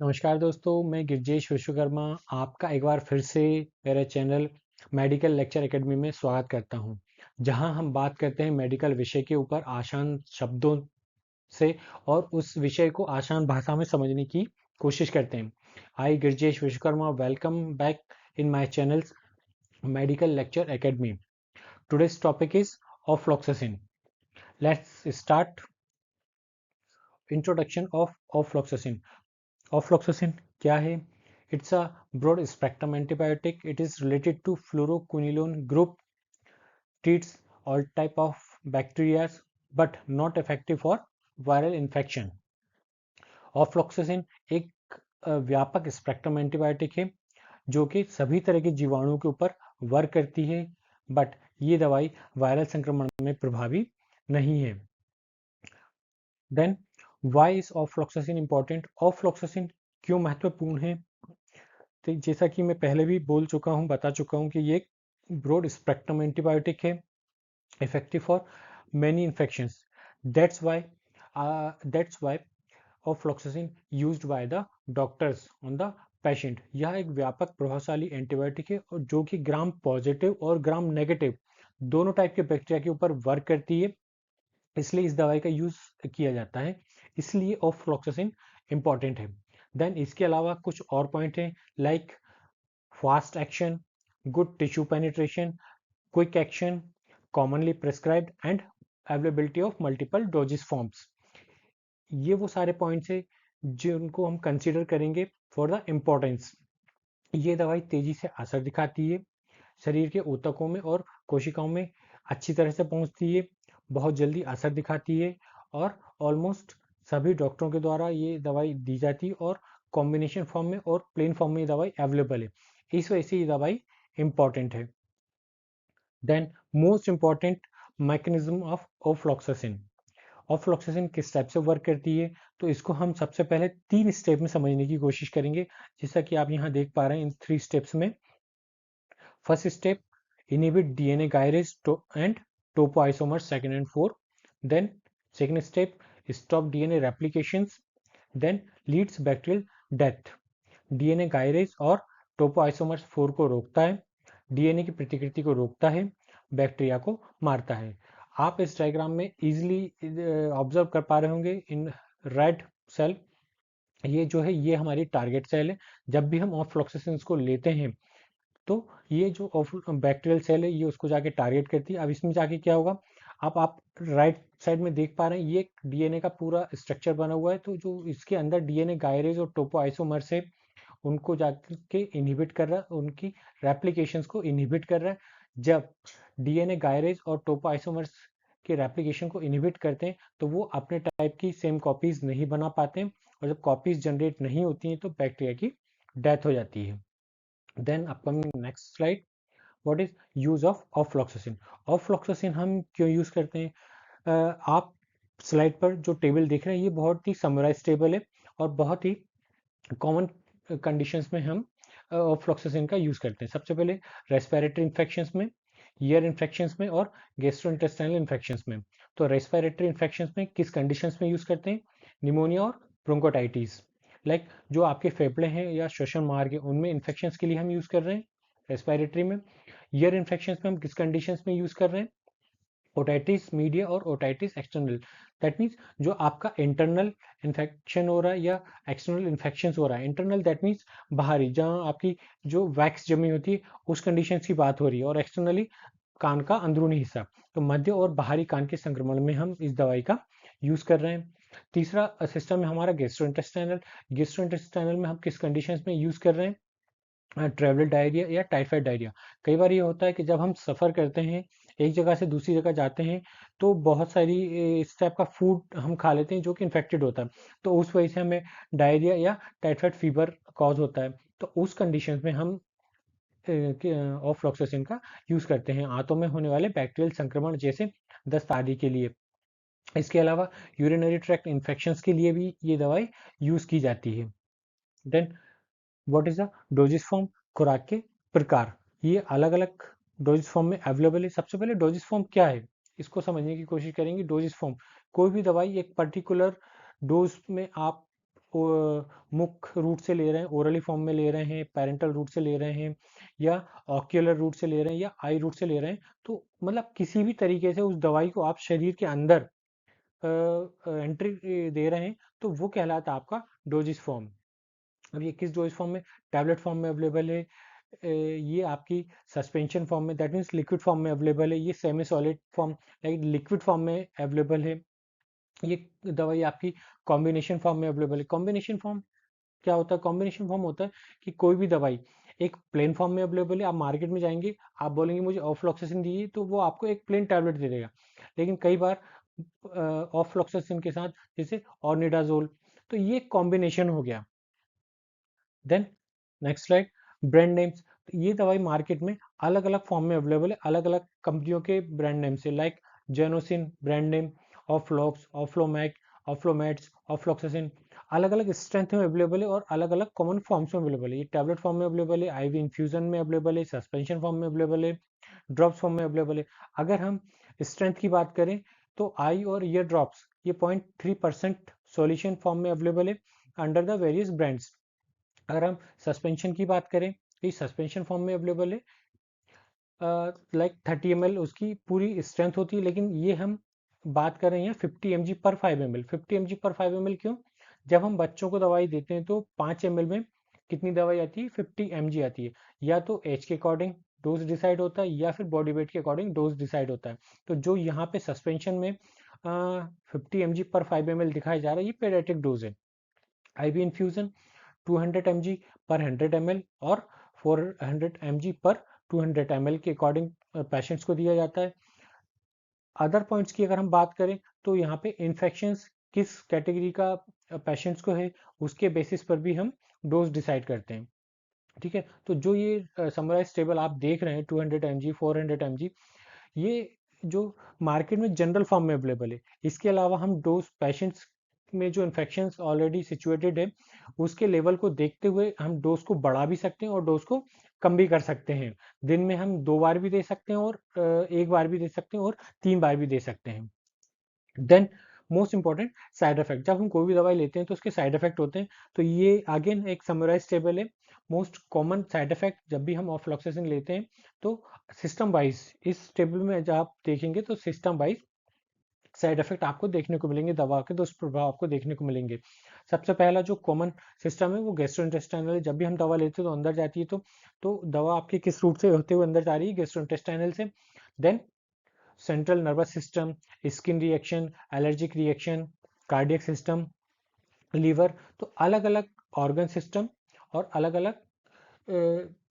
नमस्कार दोस्तों, मैं गिरजेश विश्वकर्मा आपका एक बार फिर से मेरे चैनल मेडिकल लेक्चर एकेडमी में स्वागत करता हूं, जहां हम बात करते हैं मेडिकल विषय के ऊपर आसान शब्दों से और उस विषय को आसान भाषा में समझने की कोशिश करते हैं। I Girjesh Vishwakarma welcome back in my channels medical lecture academy. Today's topic is ofloxacin. Let's start. Introduction of ofloxacin. Ofloxacin क्या है? It's a broad spectrum antibiotic. It is related to fluoroquinolone group, treats all type of bacteria but not effective for viral infection. Ofloxacin एक व्यापक spectrum antibiotic है जो कि सभी तरह के जीवाणुओं के ऊपर वर्क करती है, बट ये दवाई वायरल संक्रमण में प्रभावी नहीं है। Then why is ofloxacin important? Ofloxacin क्यों महत्वपूर्ण है? तो जैसा कि मैं पहले भी बोल चुका हूँ, बता चुका हूँ कि ये एक ब्रॉड स्पेक्ट्रम एंटीबायोटिक है, effective for many infections. That's why that's why ofloxacin used by the doctors on the patient. यह एक व्यापक प्रभावशाली एंटीबायोटिक है और जो कि ग्राम पॉजिटिव और ग्राम नेगेटिव दोनों टाइप के बैक्टीरिया के ऊपर वर्क करती है, इसलिए इस दवाई का यूज किया जाता है, इसलिए ऑफ्लॉक्सासिन इंपॉर्टेंट है। देन इसके अलावा कुछ और पॉइंट हैं, like fast action, good tissue penetration, quick action, commonly prescribed and availability of multiple dosage forms। ये वो सारे पॉइंट्स है जिनको हम कंसीडर करेंगे फॉर द इम्पोर्टेंस। ये दवाई तेजी से असर दिखाती है, शरीर के ऊतकों में और कोशिकाओं में अच्छी तरह से पहुंचती है, बहुत जल्दी असर दिखाती है और ऑलमोस्ट सभी डॉक्टरों के द्वारा ये दवाई दी जाती है और कॉम्बिनेशन फॉर्म में और प्लेन फॉर्म में ये दवाई अवेलेबल है, इस वजह से ये दवाई इंपॉर्टेंट है। Then most important mechanism of ofloxacin. Ofloxacin किस टाइप से वर्क करती है, तो इसको हम सबसे पहले 3 स्टेप में समझने की कोशिश करेंगे, जैसा कि आप यहाँ देख पा रहे हैं इन 3 स्टेप्स में। First step, inhibit DNA gyrase and topoisomers 2nd and 4. Then second step, stop DNA replications. Then leads bacterial death. DNA gyrase और topoisomers 4 को रोकता है, DNA की प्रतिकृति को रोकता है, बैक्टीरिया को मारता है। आप इस डायग्राम में इजीली ऑब्जर्व कर पा रहे होंगे इन रेड सेल, ये जो है ये हमारी टारगेट सेल है। जब भी हम ऑफ्लॉक्सासिन को लेते हैं तो ये जो बैक्टीरियल सेल है ये उसको जाके टारगेट करती है। अब इसमें जाके क्या होगा, आप राइट साइड में देख पा रहे हैं ये डीएनए का पूरा स्ट्रक्चर बना हुआ है, तो जो इसके अंदर डीएनए गायरेज और टोपोआइसोमर्स है उनको जाके इनहिबिट कर रहा है, उनकी रेप्लिकेशंस को इनहिबिट कर रहा है। जब डीएनए गायरेज और टोपोआइसोमर्स के रेप्लिकेशन को इनहिबिट करते हैं तो वो अपने टाइप की सेम कॉपीज नहीं बना पाते हैं, और जब कॉपीज जनरेट नहीं होती हैं तो बैक्टीरिया की डेथ हो जाती है। Then upcoming next slide, what is use of ofloxacin. Ofloxacin हम क्यों यूज करते हैं? आप स्लाइड पर जो टेबल देख रहे हैं ये बहुत ही समराइज टेबल है और बहुत ही कॉमन कंडीशंस में हम ऑफ्लॉक्सासिन का यूज करते हैं। सबसे पहले रेस्पिरेटरी इन्फेक्शंस में, ईयर इन्फेक्शंस में और गैस्ट्रोइंटेस्टाइनल इन्फेक्शंस में। तो रेस्पिरेटरी इन्फेक्शंस में किस कंडीशंस में यूज करते हैं? निमोनिया और ब्रोंकोटाइटिस, लाइक जो आपके फेफड़े हैं या श्वसन मार्ग है उनमें इन्फेक्शंस के लिए हम यूज कर रहे हैं रेस्पिरेटरी में। ईयर इन्फेक्शंस में हम किस कंडीशंस में यूज कर रहे हैं? ओटाइटिस मीडिया और ओटाइटिस एक्सटर्नल। दैट मीन्स जो आपका इंटरनल इन्फेक्शन हो रहा है या एक्सटर्नल इन्फेक्शन हो रहा है। इंटरनल दैट मीन्स बाहरी, जहाँ आपकी जो वैक्स जमी होती है उस कंडीशन की बात हो रही है, और एक्सटर्नली कान का अंदरूनी हिस्सा। तो मध्य और बाहरी कान के संक्रमण में हम इस दवाई का यूज कर रहे हैं। तीसरा सिस्टम है हमारा गैस्ट्रोइंटेस्टाइनल। गैस्ट्रोइंटेस्टाइनल में हम किस कंडीशंस में यूज कर रहे हैं? ट्रेवल डायरिया या टाइफाइड डायरिया। कई बार ये होता है कि जब हम सफ़र करते हैं, एक जगह से दूसरी जगह जाते हैं, तो बहुत सारी इस टाइप का फूड हम खा लेते हैं जो कि इन्फेक्टेड होता है, तो उस वजह से हमें डायरिया या टाइफाइड फीवर कॉज होता है। तो उस कंडीशन में हम ऑफ्लॉक्सासिन का यूज़ करते हैं आंतों में होने वाले बैक्टीरियल संक्रमण जैसे दस्त आदि के लिए। इसके अलावा यूरिनरी ट्रैक्ट इन्फेक्शंस के लिए भी ये दवाई यूज़ की जाती है। Then what is the doses form? खुराक के प्रकार ये अलग अलग डोजेस फॉर्म में अवेलेबल है। सबसे पहले डोजेस फॉर्म क्या है इसको समझने की कोशिश करेंगे। डोजेस फॉर्म, कोई भी दवाई एक पर्टिकुलर डोज में आप मुख रूट से ले रहे हैं, ओरली फॉर्म में ले रहे हैं, पेरेंटल रूट से ले रहे हैं, या ऑक्यूलर रूट से ले रहे हैं, या आई रूट से ले रहे हैं, तो मतलब किसी भी तरीके से उस दवाई को आप शरीर के अंदर एंट्री दे रहे हैं, तो वो कहलाता है आपका डोजिस फॉर्म। अब ये किस डोज फॉर्म में? टैबलेट फॉर्म में अवेलेबल है, ये आपकी सस्पेंशन फॉर्म में, दैट मीन्स लिक्विड फॉर्म में अवेलेबल है, ये semi solid form like liquid form में अवेलेबल है, ये दवाई आपकी कॉम्बिनेशन फॉर्म में अवेलेबल है। कॉम्बिनेशन फॉर्म क्या होता है? कॉम्बिनेशन फॉर्म होता है कि कोई भी दवाई एक प्लेन फॉर्म में अवेलेबल है, आप मार्केट में जाएंगे, आप बोलेंगे मुझे ऑफ्लॉक्सासिन दीजिए, तो वो आपको एक प्लेन टैबलेट दे देगा। लेकिन कई बार ऑफ्लॉक्सासिन के साथ जैसे ऑर्निडाजोल, तो ये कॉम्बिनेशन हो गया। Then next slide, brand names. ये दवाई मार्केट में अलग अलग फॉर्म में अवेलेबल है, अलग अलग कंपनियों के ब्रांड नेम से, लाइक जेनोसिन ब्रांड नेम, ऑफ्लॉक्स, ऑफ्लोमैक, ऑफ्लोमैट्स, ऑफ्लॉक्सासिन, अलग अलग स्ट्रेंथ में अवेलेबल है और अलग अलग कॉमन फॉर्म्स में अवेलेबल है। ये टैबलेट फॉर्म में अवेलेबल है, आईवी इन्फ्यूजन में अवेलेबल है, सस्पेंशन फॉर्म में अवेलेबल है, ड्रॉप्स फॉर्म में अवेलेबल है। अगर हम स्ट्रेंथ की बात करें तो आई और ईयर ड्रॉप्स ये 0.3% सॉल्यूशन फॉर्म में अवेलेबल है अंडर द वेरियस ब्रांड्स। अगर हम सस्पेंशन की बात करें तो ये सस्पेंशन फॉर्म में अवेलेबल है, लाइक 30 ml उसकी पूरी स्ट्रेंथ होती है, लेकिन ये हम बात कर रहे हैं 50 mg पर 5 ml। 50 mg पर 5 ml क्यों? जब हम बच्चों को दवाई देते हैं तो 5 ml में कितनी दवाई आती है? 50 mg आती है। या तो एज के अकॉर्डिंग डोज डिसाइड होता है, या फिर बॉडी वेट के अकॉर्डिंग डोज डिसाइड होता है। तो जो यहाँ पे सस्पेंशन में 50 mg पर 5 ml दिखाया जा रहा है, ये पेडियाट्रिक डोज है। आईवी इन्फ्यूजन 200 mg पर 100 ml और 400 mg पर 200 ml के अकॉर्डिंग पेशेंट्स को दिया जाता है। अदर पॉइंट्स की अगर हम बात करें तो यहाँ पे इन्फेक्शंस किस कैटेगरी का पेशेंट्स को है, उसके बेसिस पर भी हम डोज डिसाइड करते हैं। ठीक है, तो जो ये समराइज टेबल आप देख रहे हैं 200 mg, 400 mg, ये जो मार्केट में जनरल फॉर्म में अवेलेबल है। इसके अलावा हम डोज पेशेंट्स में जो इन्फेक्शंस ऑलरेडी सिचुएटेड है उसके लेवल को देखते हुए हम डोज को बढ़ा भी सकते हैं और डोज को कम भी कर सकते हैं। दिन में हम 2 बार भी दे सकते हैं, और 1 बार भी दे सकते हैं, और 3 बार भी दे सकते हैं। Then most important, side effect. जब हम कोई भी दवाई लेते हैं तो उसके साइड इफेक्ट होते हैं, तो ये अगेन एक समराइज टेबल है। मोस्ट कॉमन साइड इफेक्ट जब भी हम ऑफ्लॉक्सासिन लेते हैं तो सिस्टम वाइज इस टेबल में जब आप देखेंगे तो सिस्टम वाइज साइड इफेक्ट आपको देखने को मिलेंगे, दवा के दुष्प्रभाव आपको देखने को मिलेंगे। सबसे पहला जो कॉमन सिस्टम है वो गैस्ट्रोइंटेस्टाइनल है। जब भी हम दवा लेते हैं तो अंदर जाती है, तो दवा आपके किस रूट से होते हुए अंदर जा रही है? गैस्ट्रोइंटेस्टाइनल से। Then central nervous system, skin reaction, allergic reaction, cardiac system, liver, तो अलग अलग ऑर्गन सिस्टम और अलग अलग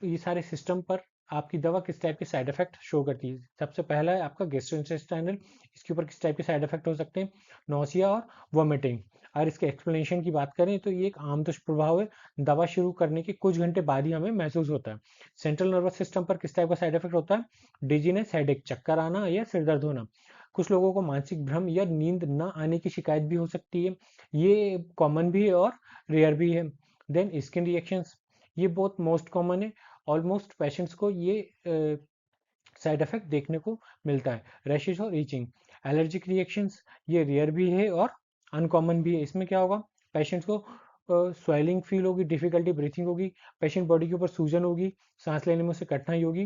ये सारे सिस्टम पर आपकी दवा किस टाइप के साइड इफेक्ट शो करती है। सबसे पहला है आपका गैस्ट्रोइंटेस्टाइनल, इसके ऊपर किस टाइप के साइड इफेक्ट हो सकते हैं? नोसिया और वोमिटिंग। अगर इसके एक्सप्लेनेशन की बात करें तो ये एक आम दुष्प्रभाव है, दवा शुरू करने के कुछ घंटे बाद ही हमें महसूस होता है। सेंट्रल नर्वस सिस्टम पर किस टाइप का साइड इफेक्ट होता है? डिजीनेस, हेडेक, चक्कर आना या सिर दर्द होना। कुछ लोगों को मानसिक भ्रम या नींद न आने की शिकायत भी हो सकती है, ये कॉमन भी है और रेयर भी है। देन स्किन रिएक्शंस, ये बहुत मोस्ट कॉमन है, ऑलमोस्ट पेशेंट्स को ये साइड इफेक्ट देखने को मिलता है। रैशेज और रीचिंग, एलर्जिक रिएक्शंस, ये रेयर भी है और अनकॉमन भी है। इसमें क्या होगा? पेशेंट्स को स्वेलिंग फील होगी, डिफिकल्टी ब्रीथिंग होगी, पेशेंट बॉडी के ऊपर सूजन होगी, सांस लेने में उसे कठिनाई होगी,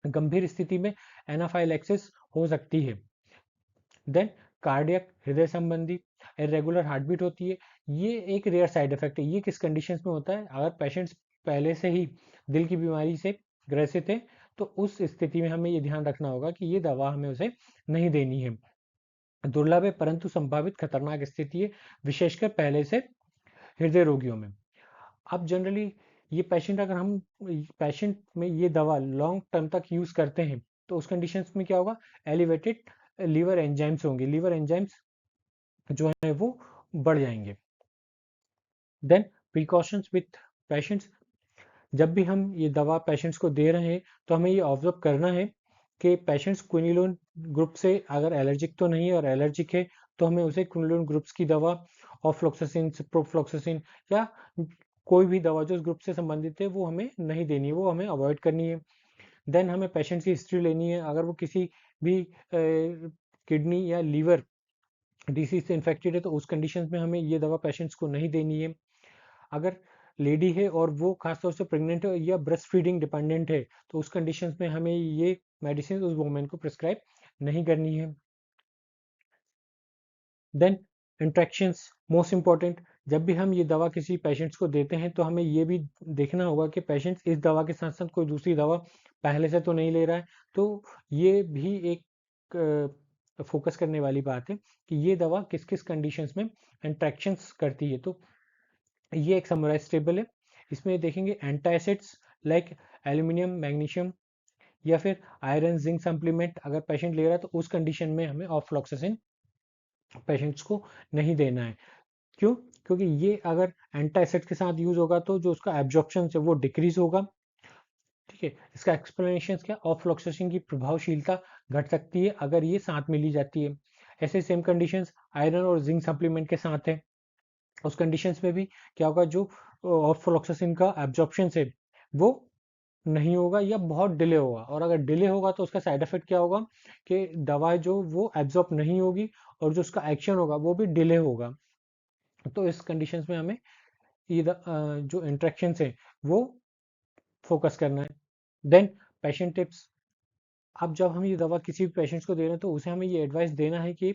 गंभीर स्थिति में एनाफाइलैक्सिस हो सकती है। देन कार्डियक, हृदय संबंधी इरेगुलर हार्ट बीट होती है, ये एक रेयर साइड इफेक्ट है। ये किस कंडीशंस में होता है? अगर पेशेंट्स पहले से ही दिल की बीमारी से ग्रसित है तो उस स्थिति में हमें ये ध्यान रखना होगा कि ये दवा हमें उसे नहीं देनी है। दुर्लभ है परंतु संभावित खतरनाक स्थिति है, विशेषकर पहले से हृदय रोगियों में। अब जनरली ये पेशेंट, अगर हम पेशेंट में ये दवा लॉन्ग टर्म तक यूज करते हैं तो उस कंडीशंस में क्या होगा? एलिवेटेड लीवर एंजाइम्स होंगे, लीवर एंजाइम्स जो है वो बढ़ जाएंगे। देन प्रिकॉशंस विथ पेशेंट्स, जब भी हम ये दवा पेशेंट्स को दे रहे हैं तो हमें ये ऑब्जर्व करना है कि पेशेंट्स क्विनिलोन ग्रुप से अगर एलर्जिक तो नहीं है, और एलर्जिक है तो हमें उसे क्विनिलोन ग्रुप्स की दवा, ऑफ्लोक्सासिन, प्रोफ्लोक्सासिन या कोई भी दवा जो उस ग्रुप से संबंधित है वो हमें नहीं देनी है, वो हमें अवॉइड करनी है। देन हमें पेशेंट्स की हिस्ट्री लेनी है, अगर वो किसी भी किडनी या लीवर डिसीज से इन्फेक्टेड है तो उस कंडीशंस में हमें ये दवा पेशेंट्स को नहीं देनी है। अगर लेडी है और वो खासतौर से प्रेग्नेंट है या ब्रेस्ट फीडिंग डिपेंडेंट है, तो उस कंडीशंस में हमें ये मेडिसिन उस वुमेन को प्रिस्क्राइब नहीं करनी है। Then interactions most important. जब भी हम ये दवा किसी पेशेंट्स को देते हैं तो हमें ये भी देखना होगा कि पेशेंट्स इस दवा के साथ साथ कोई दूसरी दवा पहले से तो नहीं ले रहा है। तो ये भी एक फोकस करने वाली बात है कि ये दवा किस किस कंडीशंस में इंट्रैक्शंस करती है। तो ये एक समराइज टेबल है, इसमें देखेंगे एंटासिड्स लाइक एल्यूमिनियम, मैग्नीशियम या फिर आयरन, जिंक सप्लीमेंट अगर पेशेंट ले रहा है तो उस कंडीशन में हमें ऑफ्लॉक्सासिन पेशेंट्स को नहीं देना है। क्यों? क्योंकि ये अगर एंटासिड के साथ यूज होगा तो जो उसका एब्जॉर्प्शन है वो डिक्रीज होगा। ठीक है, इसका एक्सप्लेनेशन क्या, ऑफ्लॉक्सासिन की प्रभावशीलता घट सकती है अगर ये साथ में ली जाती है। ऐसे सेम कंडीशंस आयरन और जिंक सप्लीमेंट के साथ है। उस कंडीशंस में भी क्या होगा, जो ऑफ्लॉक्सासिन का एब्जॉर्प्शन है वो नहीं होगा या बहुत डिले होगा, और अगर डिले होगा तो उसका साइड इफेक्ट क्या होगा कि दवा जो वो एब्जॉर्ब नहीं होगी और जो उसका एक्शन होगा वो भी डिले होगा। तो इस कंडीशंस में हमें ये जो इंट्रैक्शन है वो फोकस करना है। Then patient tips. अब जब हम ये दवा किसी भी पेशेंट्स को दे रहे हैं तो उसे हमें ये एडवाइस देना है कि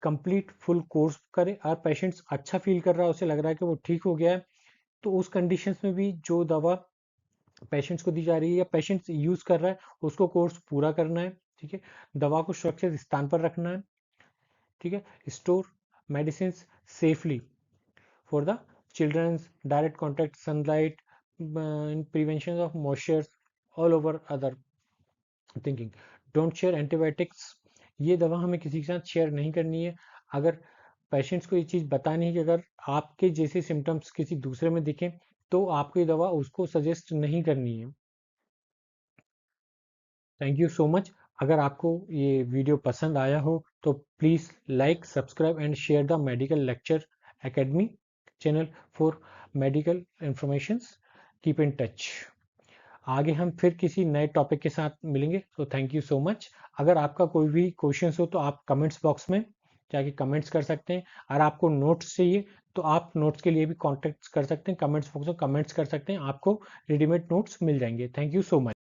कंप्लीट फुल कोर्स करे। और पेशेंट्स अच्छा फील कर रहा है, उसे लग रहा है कि वो ठीक हो गया है, तो उस कंडीशंस में भी जो दवा पेशेंट्स को दी जा रही है या पेशेंट्स यूज कर रहा है उसको कोर्स पूरा करना है। ठीक है, दवा को सुरक्षित स्थान पर रखना है। ठीक है, store medicine safely for the childrens, direct contact sunlight, in prevention of moisture all over other thinking. Don't share antibiotics. ये दवा हमें किसी के साथ शेयर नहीं करनी है। अगर पेशेंट्स को ये चीज़ बतानी है कि अगर आपके जैसे सिम्टम्स किसी दूसरे में दिखें तो आपको ये दवा उसको सजेस्ट नहीं करनी है। Thank you so much. अगर आपको ये वीडियो पसंद आया हो तो please like, subscribe and share the medical lecture academy channel for medical informations. Keep in touch. आगे हम फिर किसी नए टॉपिक के साथ मिलेंगे। तो थैंक यू सो मच। अगर आपका कोई भी क्वेश्चन हो तो आप कमेंट्स बॉक्स में जाके कमेंट्स कर सकते हैं। और आपको नोट्स चाहिए तो आप नोट्स के लिए भी कॉन्टेक्ट कर सकते हैं, कमेंट्स बॉक्स में कमेंट्स कर सकते हैं, आपको रेडीमेड नोट्स मिल जाएंगे। Thank you so much.